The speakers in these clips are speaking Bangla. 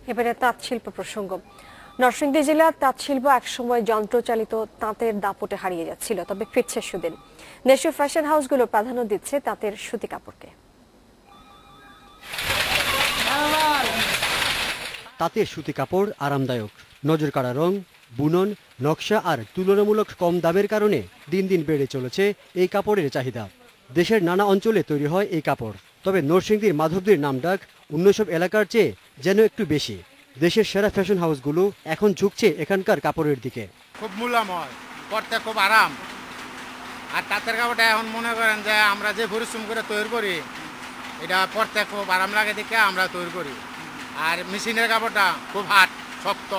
এবারে তাঁত শিল্প প্রসঙ্গ। নরসিংদী জেলার তাঁত শিল্প একসময় যন্ত্রচালিত তাঁতের দাপটে হারিয়ে যাচ্ছিল, তবে ফিরছে সুদিন। দেশীয় ফ্যাশন হাউসগুলো প্রাধান্য দিচ্ছে তাঁতের সুতি কাপড়কে। তাঁতের সুতি কাপড় আরামদায়ক, নজর কাড়া রং, বুনন, নকশা আর তুলনামূলক কম দামের কারণে দিন দিন বেড়ে চলেছে এই কাপড়ের চাহিদা। দেশের নানা অঞ্চলে তৈরি হয় এই কাপড়, তবে নরসিংদীর মাধবদীর নামডাক অন্য সব এলাকার চেয়ে যেন একটু বেশি। দেশের সেরা ফ্যাশন হাউসগুলো এখন ঝুঁকছে এখানকার কাপড়ের দিকে। খুব মূল্যময়, পরতে খুব আরাম। আর তাঁতের কাপড়টা এখন মনে করেন যে আমরা যে পরিশ্রম করে তৈরি করি, এটা পরতে খুব আরাম লাগে দেখে আমরা তৈরি করি। আর মেশিনের কাপড়টা খুব হার্ড, শক্ত।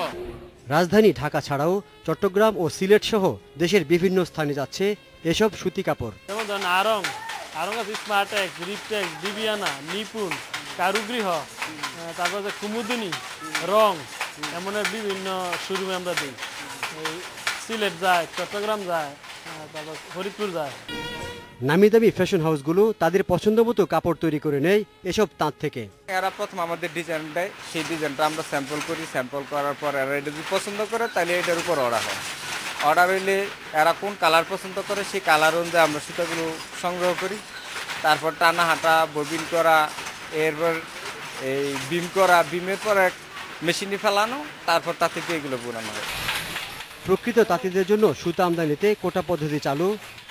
রাজধানী ঢাকা ছাড়াও চট্টগ্রাম ও সিলেট সহ দেশের বিভিন্ন স্থানে যাচ্ছে এসব সুতি কাপড়। যেমন ধরেন আরং আছে, স্মার্টেক্স, রিপটেক্স, বিবিয়ানা, নিপুণ, কারুগৃহ, তারপর কুমুদিনী, রং, এমনের বিভিন্ন শোরুমে আমরা দিই। সিলেট যায়, চট্টগ্রাম যায়, তারপর ফরিদপুর যায়। নামি দামি ফ্যাশন হাউসগুলো তাদের পছন্দ মতো কাপড় তৈরি করে নেয় এসব তাঁত থেকে। এরা প্রথম আমাদের ডিজাইন দেয়, সেই ডিজাইনটা আমরা স্যাম্পল করি। স্যাম্পল করার পর এরা এটা যদি পছন্দ করে তাহলে এটার উপর অর্ডার হয়। অর্ডার হইলে এরা কোন কালার পছন্দ করে সেই কালার অনুযায়ী আমরা সুতাগুলো সংগ্রহ করি। তারপর টানা হাঁটা, ববিন করা, এরপর এই বিম করা, বিমের পর এক মেশিনে ফেলানো, তারপর তাতে এগুলো বোনানো হয়। প্রকৃত তাঁতিদের জন্য সুতা আমদানিতে কোটা পদ্ধতি চালু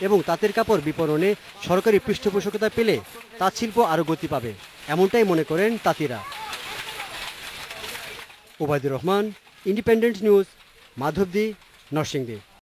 এবং তাঁতের কাপড় বিপণনে সরকারি পৃষ্ঠপোষকতা পেলে তাঁত শিল্প আরও গতি পাবে, এমনটাই মনে করেন তাঁতিরা। Obaidur Rahman, Independent News, Madhabdi, Narsingdi.